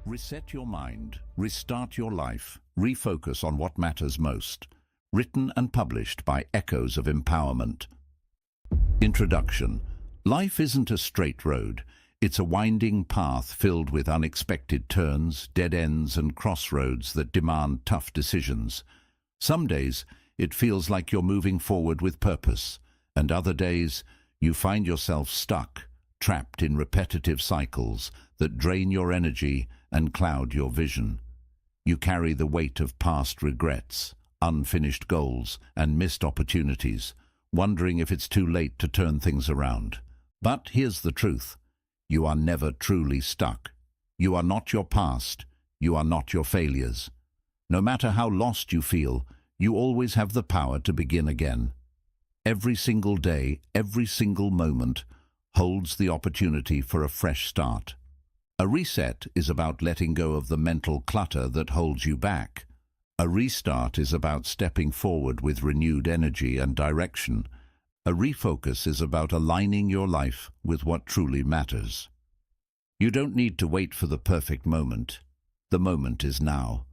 Reset your mind, restart your life, refocus on what matters most. Written and published by Echoes of Empowerment. Introduction. Life isn't a straight road. It's a winding path filled with unexpected turns, dead ends, and crossroads that demand tough decisions. Some days, it feels like you're moving forward with purpose, and other days, you find yourself stuck, trapped in repetitive cycles that drain your energy and cloud your vision. You carry the weight of past regrets, unfinished goals, and missed opportunities, wondering if it's too late to turn things around. But here's the truth. You are never truly stuck. You are not your past. You are not your failures. No matter how lost you feel, you always have the power to begin again. Every single day, every single moment, holds the opportunity for a fresh start. A reset is about letting go of the mental clutter that holds you back. A restart is about stepping forward with renewed energy and direction. A refocus is about aligning your life with what truly matters. You don't need to wait for the perfect moment. The moment is now.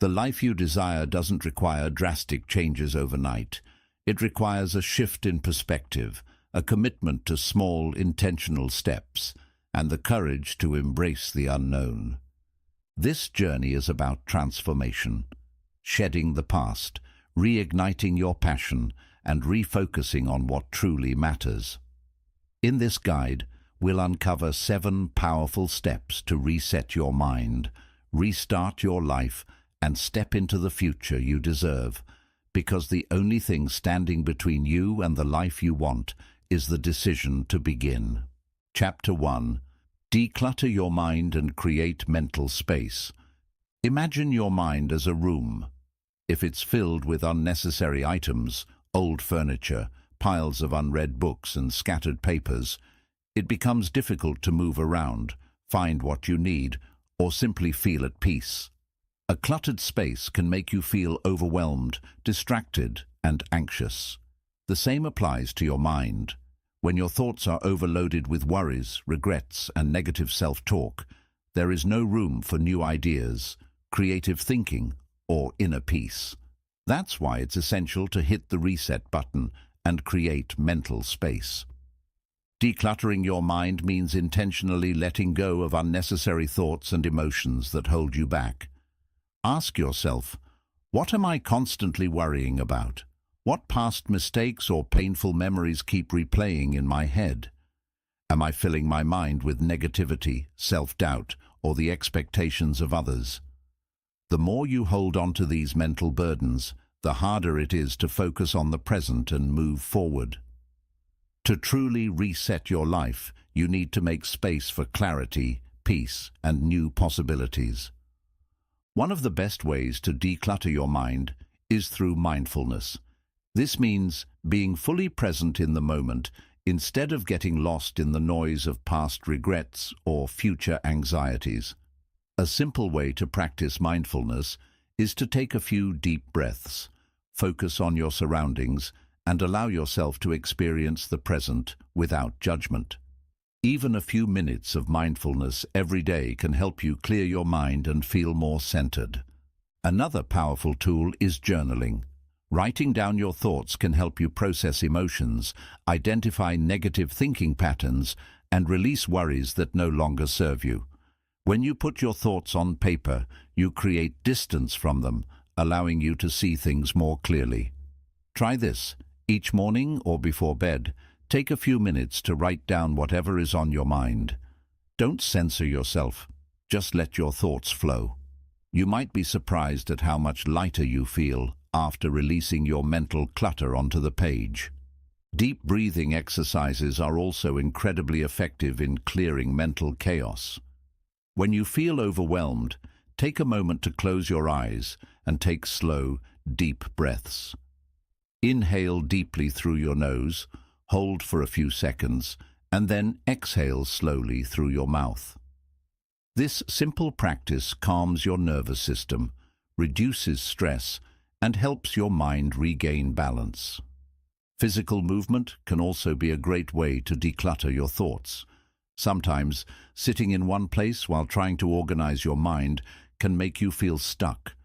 The life you desire doesn't require drastic changes overnight. It requires a shift in perspective, a commitment to small, intentional steps, and the courage to embrace the unknown. This journey is about transformation, shedding the past, reigniting your passion, and refocusing on what truly matters. In this guide, we'll uncover 7 powerful steps to reset your mind, restart your life, and step into the future you deserve, because the only thing standing between you and the life you want is the decision to begin. Chapter 1. Declutter your mind and create mental space. Imagine your mind as a room. If it's filled with unnecessary items, old furniture, piles of unread books and scattered papers, it becomes difficult to move around, find what you need, or simply feel at peace. A cluttered space can make you feel overwhelmed, distracted, and anxious. The same applies to your mind. When your thoughts are overloaded with worries, regrets, and negative self-talk, there is no room for new ideas, creative thinking, or inner peace. That's why it's essential to hit the reset button and create mental space. Decluttering your mind means intentionally letting go of unnecessary thoughts and emotions that hold you back. Ask yourself, what am I constantly worrying about? What past mistakes or painful memories keep replaying in my head? Am I filling my mind with negativity, self-doubt, or the expectations of others? The more you hold on to these mental burdens, the harder it is to focus on the present and move forward. To truly reset your life, you need to make space for clarity, peace, and new possibilities. One of the best ways to declutter your mind is through mindfulness. This means being fully present in the moment instead of getting lost in the noise of past regrets or future anxieties. A simple way to practice mindfulness is to take a few deep breaths, focus on your surroundings, and allow yourself to experience the present without judgment. Even a few minutes of mindfulness every day can help you clear your mind and feel more centered. Another powerful tool is journaling. Writing down your thoughts can help you process emotions, identify negative thinking patterns, and release worries that no longer serve you. When you put your thoughts on paper, you create distance from them, allowing you to see things more clearly. Try this. Each morning or before bed, take a few minutes to write down whatever is on your mind. Don't censor yourself. Just let your thoughts flow. You might be surprised at how much lighter you feel after releasing your mental clutter onto the page. Deep breathing exercises are also incredibly effective in clearing mental chaos. When you feel overwhelmed, take a moment to close your eyes and take slow, deep breaths. Inhale deeply through your nose, hold for a few seconds, and then exhale slowly through your mouth. This simple practice calms your nervous system, reduces stress, and helps your mind regain balance. Physical movement can also be a great way to declutter your thoughts. Sometimes, sitting in one place while trying to organize your mind can make you feel stuck.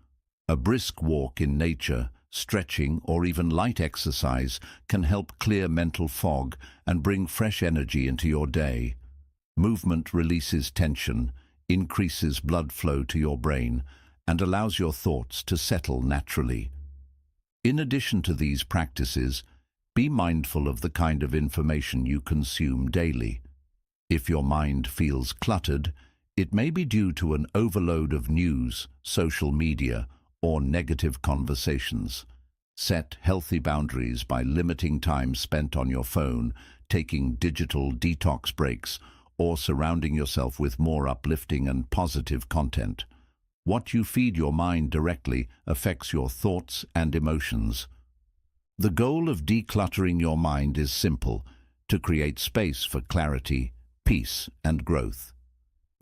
A brisk walk in nature, stretching, or even light exercise can help clear mental fog and bring fresh energy into your day. Movement releases tension, increases blood flow to your brain, and allows your thoughts to settle naturally. In addition to these practices, be mindful of the kind of information you consume daily. If your mind feels cluttered, it may be due to an overload of news, social media, or negative conversations. Set healthy boundaries by limiting time spent on your phone, taking digital detox breaks, or surrounding yourself with more uplifting and positive content. What you feed your mind directly affects your thoughts and emotions. The goal of decluttering your mind is simple: to create space for clarity, peace, and growth.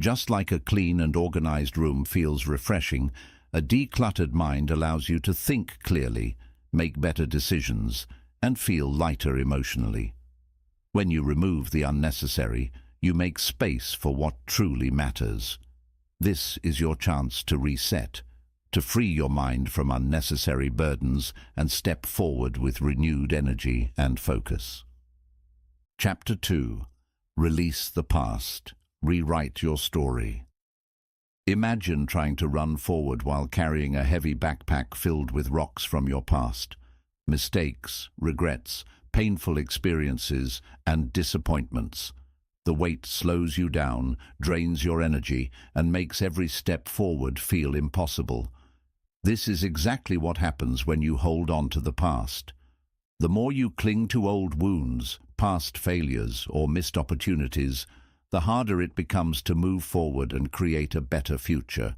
Just like a clean and organized room feels refreshing, a decluttered mind allows you to think clearly, make better decisions, and feel lighter emotionally. When you remove the unnecessary, you make space for what truly matters. This is your chance to reset, to free your mind from unnecessary burdens and step forward with renewed energy and focus. Chapter 2. Release the past. Rewrite your story. Imagine trying to run forward while carrying a heavy backpack filled with rocks from your past. Mistakes, regrets, painful experiences, and disappointments. The weight slows you down, drains your energy, and makes every step forward feel impossible. This is exactly what happens when you hold on to the past. The more you cling to old wounds, past failures, or missed opportunities, the harder it becomes to move forward and create a better future.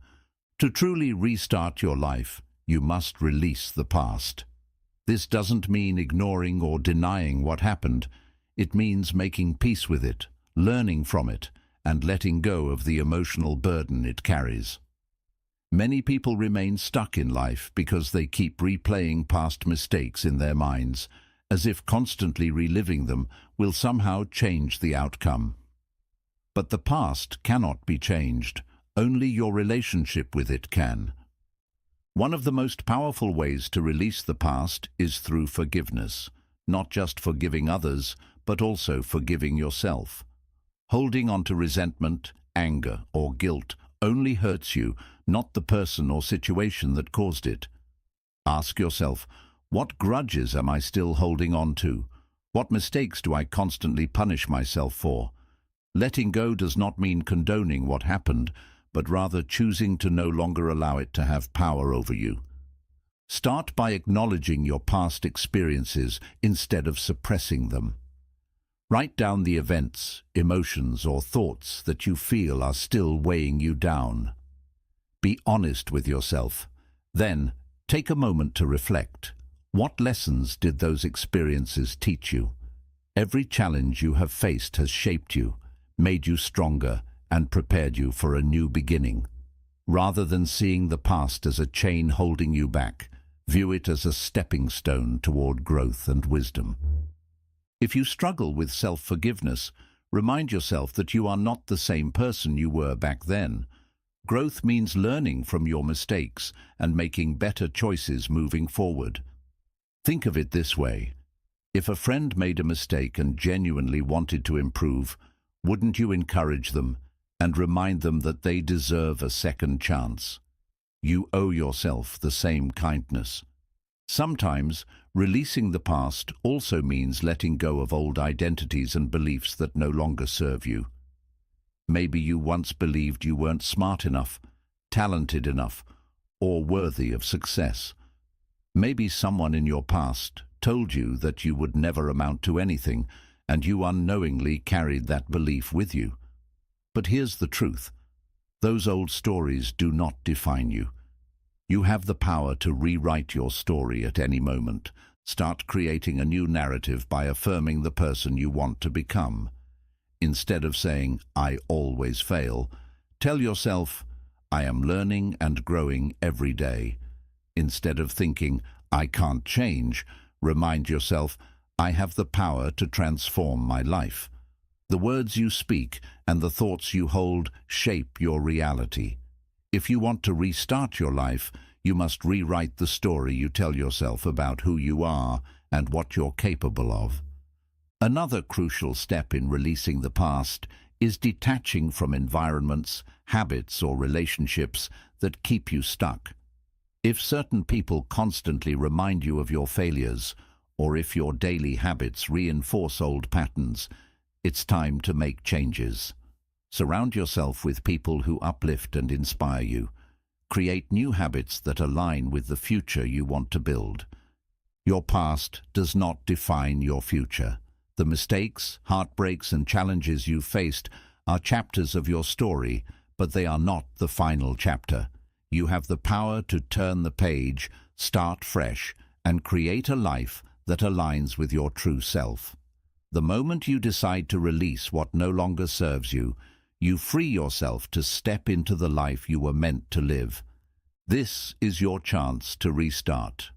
To truly restart your life, you must release the past. This doesn't mean ignoring or denying what happened. It means making peace with it, learning from it, and letting go of the emotional burden it carries. Many people remain stuck in life because they keep replaying past mistakes in their minds, as if constantly reliving them will somehow change the outcome. But the past cannot be changed. Only your relationship with it can. One of the most powerful ways to release the past is through forgiveness, not just forgiving others, but also forgiving yourself. Holding on to resentment, anger, or guilt only hurts you, not the person or situation that caused it. Ask yourself, what grudges am I still holding on to? What mistakes do I constantly punish myself for? Letting go does not mean condoning what happened, but rather choosing to no longer allow it to have power over you. Start by acknowledging your past experiences instead of suppressing them. Write down the events, emotions, or thoughts that you feel are still weighing you down. Be honest with yourself. Then, take a moment to reflect. What lessons did those experiences teach you? Every challenge you have faced has shaped you, made you stronger, and prepared you for a new beginning. Rather than seeing the past as a chain holding you back, view it as a stepping stone toward growth and wisdom. If you struggle with self-forgiveness, remind yourself that you are not the same person you were back then. Growth means learning from your mistakes and making better choices moving forward. Think of it this way. If a friend made a mistake and genuinely wanted to improve, wouldn't you encourage them and remind them that they deserve a second chance? You owe yourself the same kindness. Sometimes, releasing the past also means letting go of old identities and beliefs that no longer serve you. Maybe you once believed you weren't smart enough, talented enough, or worthy of success. Maybe someone in your past told you that you would never amount to anything, and you unknowingly carried that belief with you. But here's the truth. Those old stories do not define you. You have the power to rewrite your story at any moment. Start creating a new narrative by affirming the person you want to become. Instead of saying, "I always fail," tell yourself, "I am learning and growing every day." Instead of thinking, "I can't change," remind yourself, "I have the power to transform my life." The words you speak and the thoughts you hold shape your reality. If you want to restart your life, you must rewrite the story you tell yourself about who you are and what you're capable of. Another crucial step in releasing the past is detaching from environments, habits, or relationships that keep you stuck. If certain people constantly remind you of your failures, or if your daily habits reinforce old patterns, it's time to make changes. Surround yourself with people who uplift and inspire you. Create new habits that align with the future you want to build. Your past does not define your future. The mistakes, heartbreaks, and challenges you've faced are chapters of your story, but they are not the final chapter. You have the power to turn the page, start fresh, and create a life that aligns with your true self. The moment you decide to release what no longer serves you, you free yourself to step into the life you were meant to live. This is your chance to restart.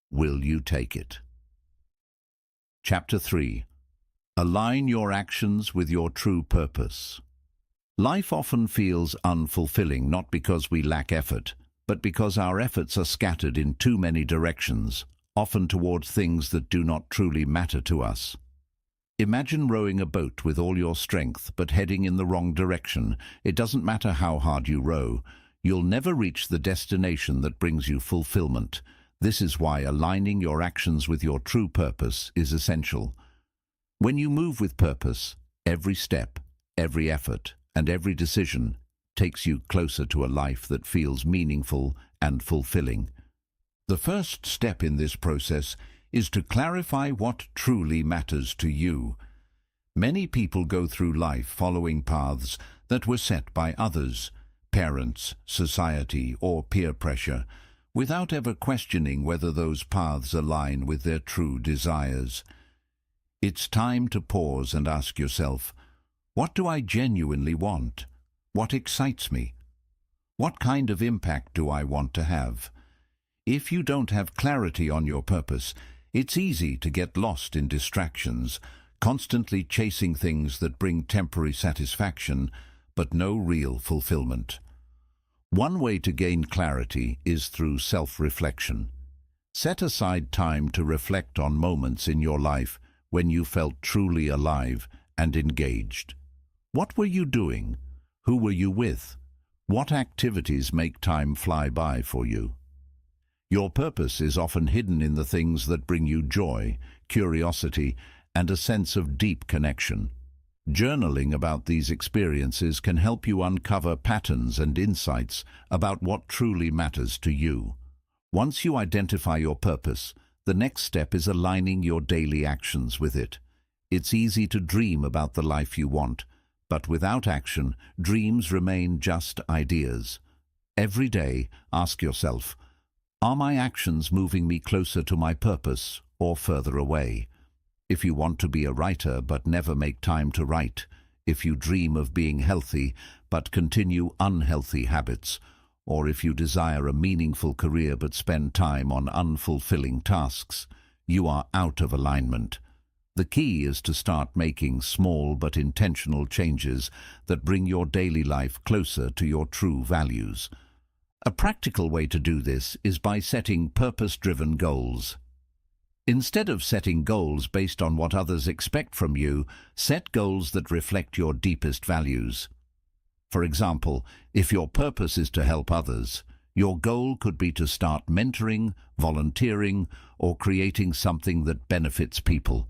Will you take it? Chapter 3. Align your actions with your true purpose. Life often feels unfulfilling not because we lack effort, but because our efforts are scattered in too many directions, often towards things that do not truly matter to us. Imagine rowing a boat with all your strength but heading in the wrong direction. It doesn't matter how hard you row, you'll never reach the destination that brings you fulfillment. This is why aligning your actions with your true purpose is essential. When you move with purpose, every step, every effort, and every decision takes you closer to a life that feels meaningful and fulfilling. The first step in this process is to clarify what truly matters to you. Many people go through life following paths that were set by others, parents, society, or peer pressure, without ever questioning whether those paths align with their true desires. It's time to pause and ask yourself, what do I genuinely want? What excites me? What kind of impact do I want to have? If you don't have clarity on your purpose, it's easy to get lost in distractions, constantly chasing things that bring temporary satisfaction, but no real fulfillment. One way to gain clarity is through self-reflection. Set aside time to reflect on moments in your life when you felt truly alive and engaged. What were you doing? Who were you with? What activities make time fly by for you? Your purpose is often hidden in the things that bring you joy, curiosity, and a sense of deep connection. Journaling about these experiences can help you uncover patterns and insights about what truly matters to you. Once you identify your purpose, the next step is aligning your daily actions with it. It's easy to dream about the life you want, but without action, dreams remain just ideas. Every day, ask yourself, are my actions moving me closer to my purpose or further away? If you want to be a writer but never make time to write, if you dream of being healthy but continue unhealthy habits, or if you desire a meaningful career but spend time on unfulfilling tasks, you are out of alignment. The key is to start making small but intentional changes that bring your daily life closer to your true values. A practical way to do this is by setting purpose-driven goals. Instead of setting goals based on what others expect from you, set goals that reflect your deepest values. For example, if your purpose is to help others, your goal could be to start mentoring, volunteering, or creating something that benefits people.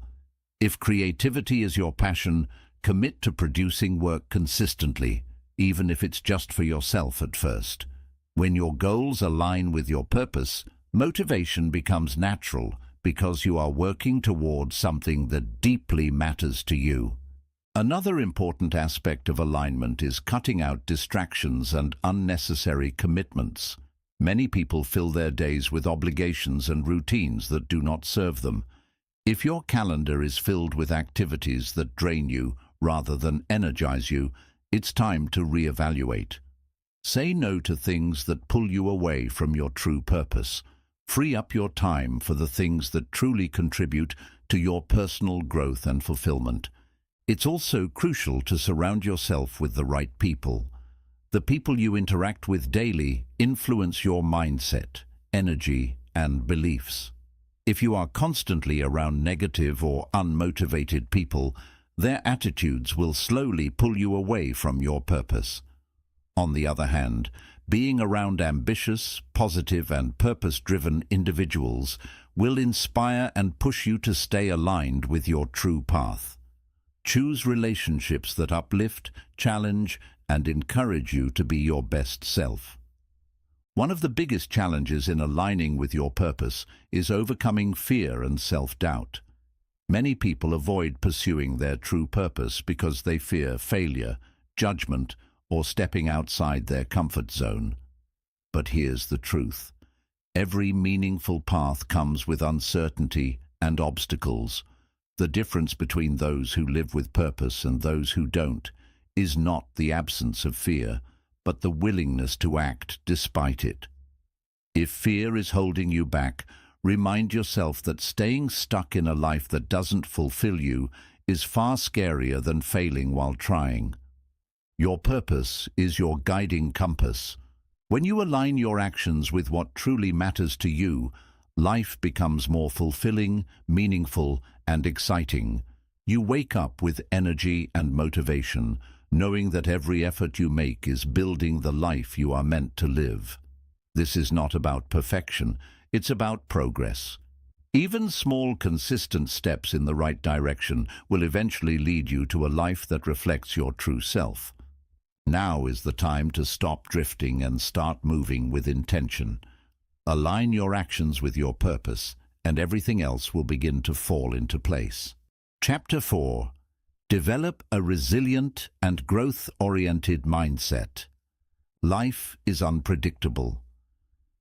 If creativity is your passion, commit to producing work consistently, even if it's just for yourself at first. When your goals align with your purpose, motivation becomes natural because you are working towards something that deeply matters to you. Another important aspect of alignment is cutting out distractions and unnecessary commitments. Many people fill their days with obligations and routines that do not serve them. If your calendar is filled with activities that drain you rather than energize you, it's time to reevaluate. Say no to things that pull you away from your true purpose. Free up your time for the things that truly contribute to your personal growth and fulfillment. It's also crucial to surround yourself with the right people. The people you interact with daily influence your mindset, energy, and beliefs. If you are constantly around negative or unmotivated people, their attitudes will slowly pull you away from your purpose. On the other hand, being around ambitious, positive, and purpose-driven individuals will inspire and push you to stay aligned with your true path. Choose relationships that uplift, challenge, and encourage you to be your best self. One of the biggest challenges in aligning with your purpose is overcoming fear and self-doubt. Many people avoid pursuing their true purpose because they fear failure, judgment, or stepping outside their comfort zone. But here's the truth. Every meaningful path comes with uncertainty and obstacles. The difference between those who live with purpose and those who don't is not the absence of fear, but the willingness to act despite it. If fear is holding you back, remind yourself that staying stuck in a life that doesn't fulfill you is far scarier than failing while trying. Your purpose is your guiding compass. When you align your actions with what truly matters to you, life becomes more fulfilling, meaningful, and exciting. You wake up with energy and motivation, knowing that every effort you make is building the life you are meant to live. This is not about perfection, it's about progress. Even small, consistent steps in the right direction will eventually lead you to a life that reflects your true self. Now is the time to stop drifting and start moving with intention. Align your actions with your purpose, and everything else will begin to fall into place. Chapter 4. Develop a resilient and growth-oriented mindset. Life is unpredictable.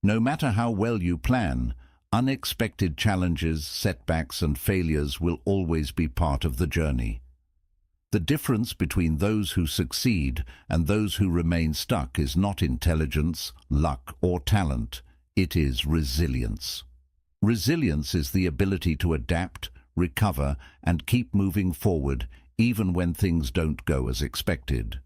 No matter how well you plan, unexpected challenges, setbacks, and failures will always be part of the journey. The difference between those who succeed and those who remain stuck is not intelligence, luck, or talent. It is resilience. Resilience is the ability to adapt, recover, and keep moving forward even when things don't go as expected.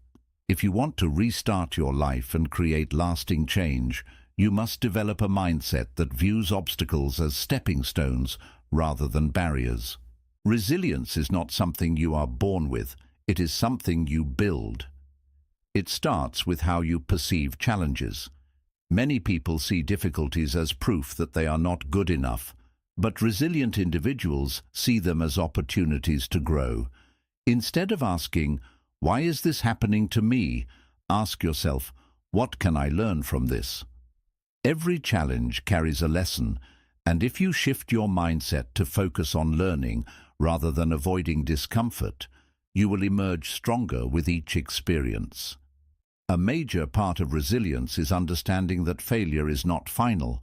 If you want to restart your life and create lasting change, you must develop a mindset that views obstacles as stepping stones rather than barriers. Resilience is not something you are born with, it is something you build. It starts with how you perceive challenges. Many people see difficulties as proof that they are not good enough, but resilient individuals see them as opportunities to grow. Instead of asking, "Why is this happening to me?" ask yourself, "What can I learn from this?" Every challenge carries a lesson, and if you shift your mindset to focus on learning rather than avoiding discomfort, you will emerge stronger with each experience. A major part of resilience is understanding that failure is not final.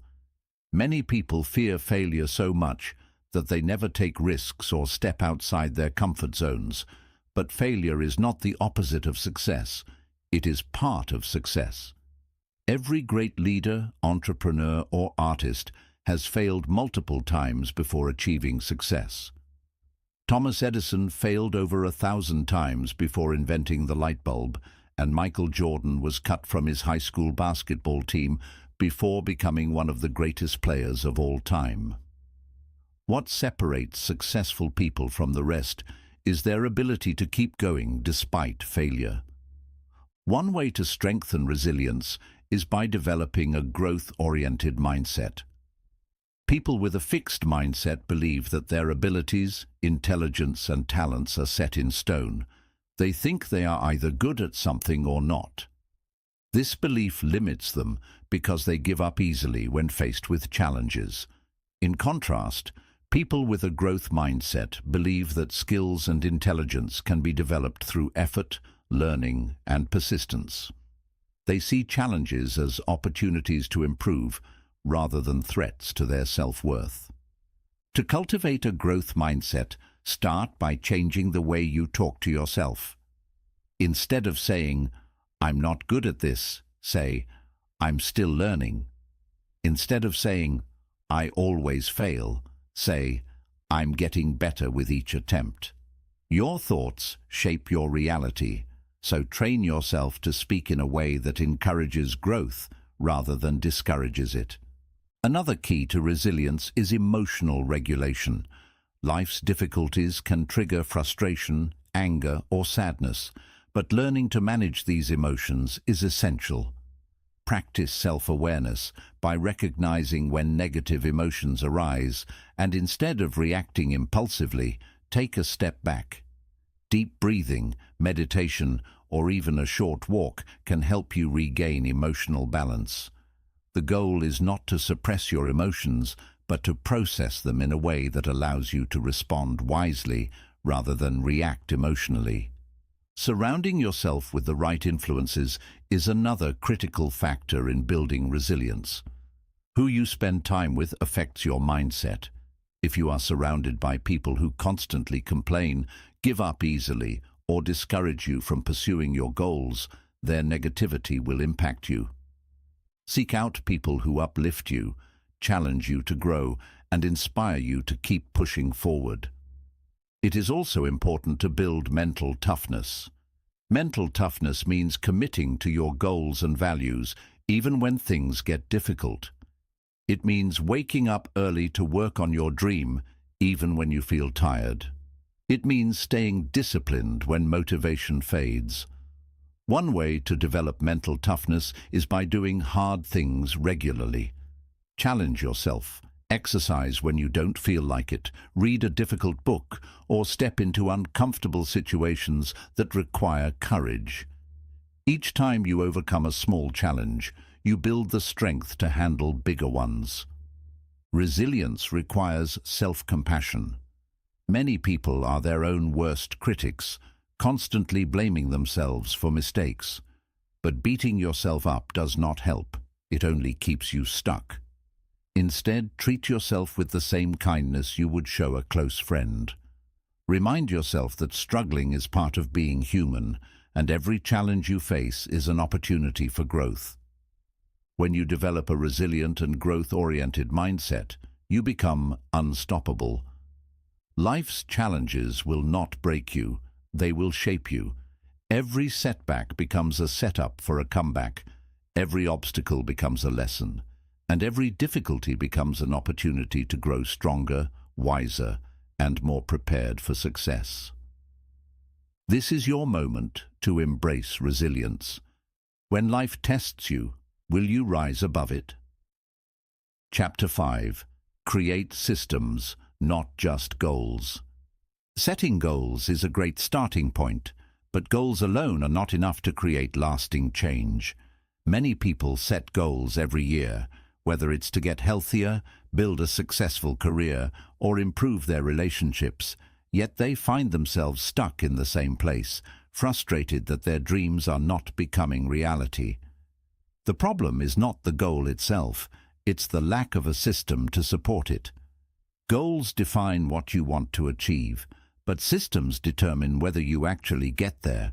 Many people fear failure so much that they never take risks or step outside their comfort zones. But failure is not the opposite of success. It is part of success. Every great leader, entrepreneur, or artist has failed multiple times before achieving success. Thomas Edison failed over 1,000 times before inventing the light bulb, and Michael Jordan was cut from his high school basketball team before becoming one of the greatest players of all time. What separates successful people from the rest is their ability to keep going despite failure. One way to strengthen resilience is by developing a growth-oriented mindset. People with a fixed mindset believe that their abilities, intelligence, and talents are set in stone. They think they are either good at something or not. This belief limits them because they give up easily when faced with challenges. In contrast, people with a growth mindset believe that skills and intelligence can be developed through effort, learning, and persistence. They see challenges as opportunities to improve rather than threats to their self-worth. To cultivate a growth mindset, start by changing the way you talk to yourself. Instead of saying, "I'm not good at this," say, "I'm still learning." Instead of saying, "I always fail," say, "I'm getting better with each attempt." Your thoughts shape your reality, so train yourself to speak in a way that encourages growth rather than discourages it. Another key to resilience is emotional regulation. Life's difficulties can trigger frustration, anger, or sadness, but learning to manage these emotions is essential. Practice self-awareness by recognizing when negative emotions arise, and instead of reacting impulsively, take a step back. Deep breathing, meditation, or even a short walk can help you regain emotional balance. The goal is not to suppress your emotions, but to process them in a way that allows you to respond wisely rather than react emotionally. Surrounding yourself with the right influences is another critical factor in building resilience. Who you spend time with affects your mindset. If you are surrounded by people who constantly complain, give up easily, or discourage you from pursuing your goals, their negativity will impact you. Seek out people who uplift you, challenge you to grow, and inspire you to keep pushing forward. It is also important to build mental toughness. Mental toughness means committing to your goals and values, even when things get difficult. It means waking up early to work on your dream, even when you feel tired. It means staying disciplined when motivation fades. One way to develop mental toughness is by doing hard things regularly. Challenge yourself. Exercise when you don't feel like it, read a difficult book, or step into uncomfortable situations that require courage. Each time you overcome a small challenge, you build the strength to handle bigger ones. Resilience requires self-compassion. Many people are their own worst critics, constantly blaming themselves for mistakes. But beating yourself up does not help. It only keeps you stuck. Instead, treat yourself with the same kindness you would show a close friend. Remind yourself that struggling is part of being human, and every challenge you face is an opportunity for growth. When you develop a resilient and growth-oriented mindset, you become unstoppable. Life's challenges will not break you, they will shape you. Every setback becomes a setup for a comeback, every obstacle becomes a lesson, and every difficulty becomes an opportunity to grow stronger, wiser, and more prepared for success. This is your moment to embrace resilience. When life tests you, will you rise above it? Chapter 5. Create systems, not just goals. Setting goals is a great starting point, but goals alone are not enough to create lasting change. Many people set goals every year, whether it's to get healthier, build a successful career, or improve their relationships, yet they find themselves stuck in the same place, frustrated that their dreams are not becoming reality. The problem is not the goal itself, it's the lack of a system to support it. Goals define what you want to achieve, but systems determine whether you actually get there.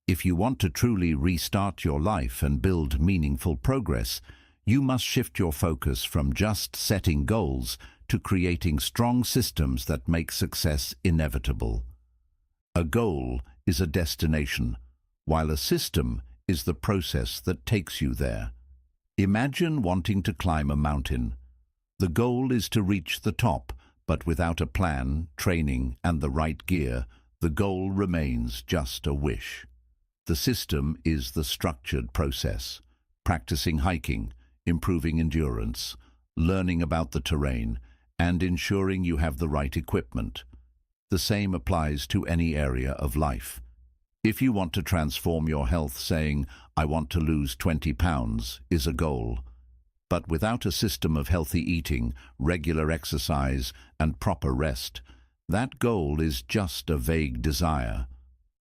If you want to truly restart your life and build meaningful progress, you must shift your focus from just setting goals to creating strong systems that make success inevitable. A goal is a destination, while a system is the process that takes you there. Imagine wanting to climb a mountain. The goal is to reach the top, but without a plan, training, and the right gear, the goal remains just a wish. The system is the structured process, practicing hiking, improving endurance, learning about the terrain, and ensuring you have the right equipment. The same applies to any area of life. If you want to transform your health, saying, "I want to lose 20 pounds," is a goal. But without a system of healthy eating, regular exercise, and proper rest, that goal is just a vague desire.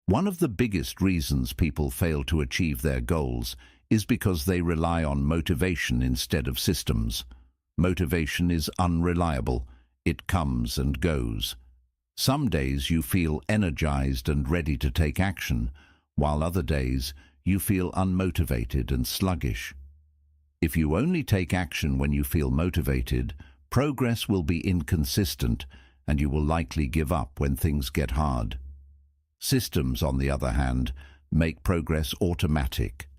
One of the biggest reasons people fail to achieve their goals is because they rely on motivation instead of systems. Motivation is unreliable. It comes and goes. Some days you feel energized and ready to take action, while other days you feel unmotivated and sluggish. If you only take action when you feel motivated, progress will be inconsistent and you will likely give up when things get hard. Systems, on the other hand, make progress automatic.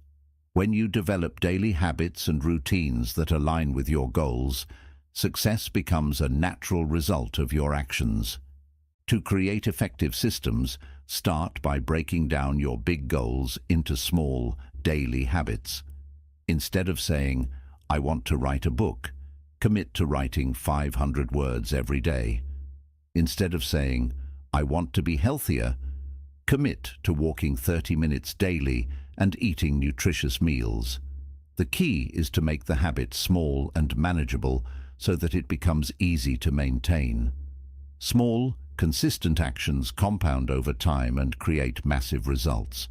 When you develop daily habits and routines that align with your goals, success becomes a natural result of your actions. To create effective systems, start by breaking down your big goals into small, daily habits. Instead of saying, "I want to write a book," commit to writing 500 words every day. Instead of saying, "I want to be healthier," commit to walking 30 minutes daily and eating nutritious meals. The key is to make the habit small and manageable so that it becomes easy to maintain. Small, consistent actions compound over time and create massive results.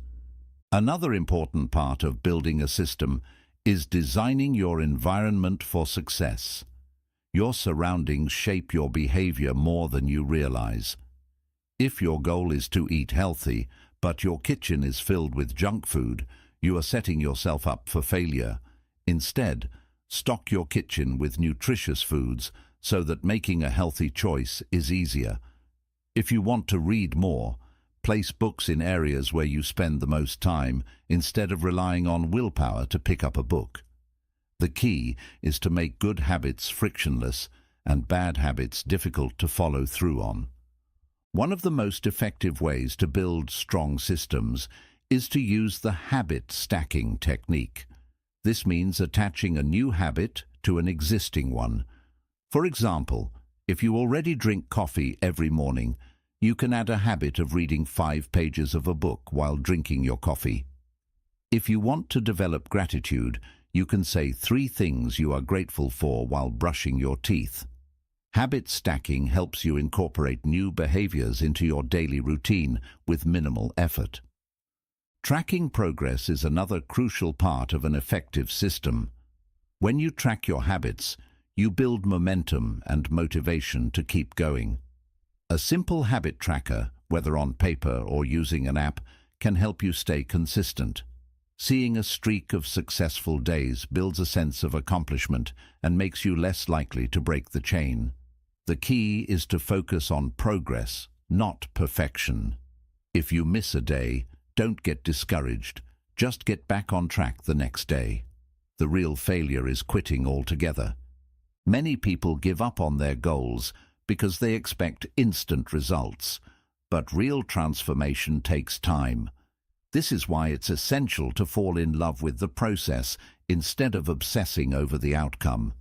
Another important part of building a system is designing your environment for success. Your surroundings shape your behavior more than you realize. If your goal is to eat healthy, but your kitchen is filled with junk food, you are setting yourself up for failure. Instead, stock your kitchen with nutritious foods so that making a healthy choice is easier. If you want to read more, place books in areas where you spend the most time instead of relying on willpower to pick up a book. The key is to make good habits frictionless and bad habits difficult to follow through on. One of the most effective ways to build strong systems is to use the habit stacking technique. This means attaching a new habit to an existing one. For example, if you already drink coffee every morning, you can add a habit of reading 5 pages of a book while drinking your coffee. If you want to develop gratitude, you can say 3 things you are grateful for while brushing your teeth. Habit stacking helps you incorporate new behaviors into your daily routine with minimal effort. Tracking progress is another crucial part of an effective system. When you track your habits, you build momentum and motivation to keep going. A simple habit tracker, whether on paper or using an app, can help you stay consistent. Seeing a streak of successful days builds a sense of accomplishment and makes you less likely to break the chain. The key is to focus on progress, not perfection. If you miss a day, don't get discouraged. Just get back on track the next day. The real failure is quitting altogether. Many people give up on their goals because they expect instant results, but real transformation takes time. This is why it's essential to fall in love with the process instead of obsessing over the outcome.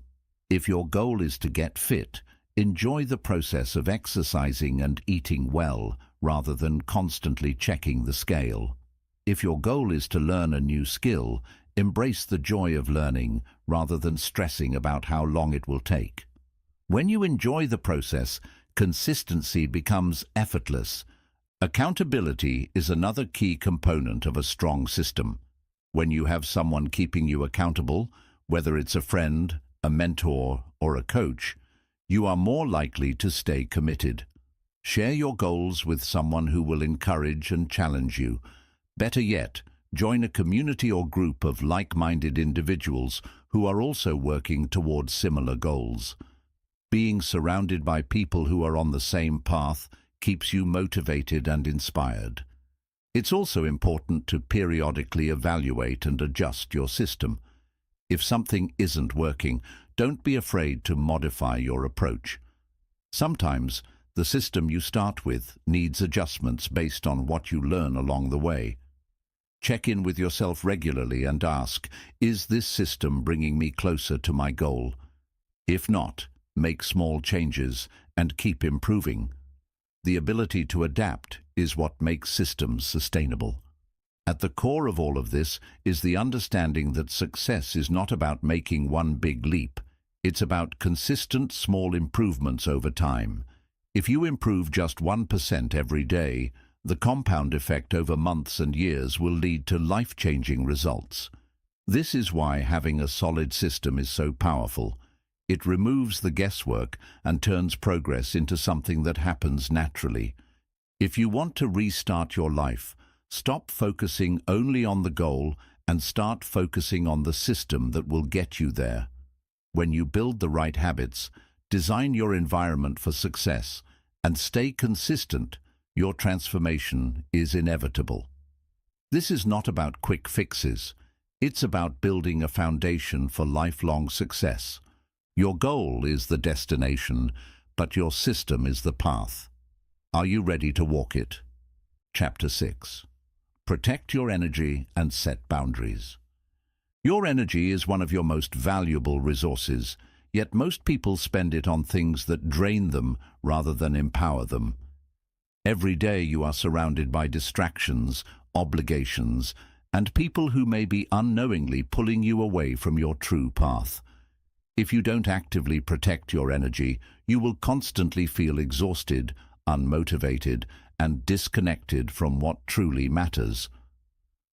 If your goal is to get fit, enjoy the process of exercising and eating well rather than constantly checking the scale. If your goal is to learn a new skill, embrace the joy of learning rather than stressing about how long it will take. When you enjoy the process, consistency becomes effortless. Accountability is another key component of a strong system. When you have someone keeping you accountable, whether it's a friend, a mentor, or a coach, you are more likely to stay committed. Share your goals with someone who will encourage and challenge you. Better yet, join a community or group of like-minded individuals who are also working towards similar goals. Being surrounded by people who are on the same path keeps you motivated and inspired. It's also important to periodically evaluate and adjust your system. If something isn't working, don't be afraid to modify your approach. Sometimes, the system you start with needs adjustments based on what you learn along the way. Check in with yourself regularly and ask, is this system bringing me closer to my goal? If not, make small changes and keep improving. The ability to adapt is what makes systems sustainable. At the core of all of this is the understanding that success is not about making one big leap. It's about consistent small improvements over time. If you improve just 1% every day, the compound effect over months and years will lead to life-changing results. This is why having a solid system is so powerful. It removes the guesswork and turns progress into something that happens naturally. If you want to restart your life, stop focusing only on the goal and start focusing on the system that will get you there. When you build the right habits, design your environment for success, and stay consistent, your transformation is inevitable. This is not about quick fixes. It's about building a foundation for lifelong success. Your goal is the destination, but your system is the path. Are you ready to walk it? Chapter 6. Protect your energy and set boundaries. Your energy is one of your most valuable resources, yet most people spend it on things that drain them rather than empower them. Every day you are surrounded by distractions, obligations, and people who may be unknowingly pulling you away from your true path. If you don't actively protect your energy, you will constantly feel exhausted, unmotivated, and disconnected from what truly matters.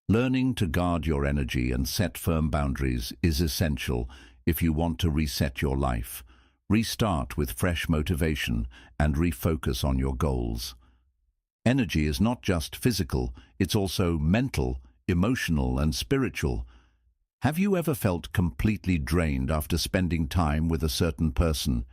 Learning to guard your energy and set firm boundaries is essential if you want to reset your life, restart with fresh motivation, and refocus on your goals. Energy is not just physical, it's also mental, emotional, and spiritual. Have you ever felt completely drained after spending time with a certain person,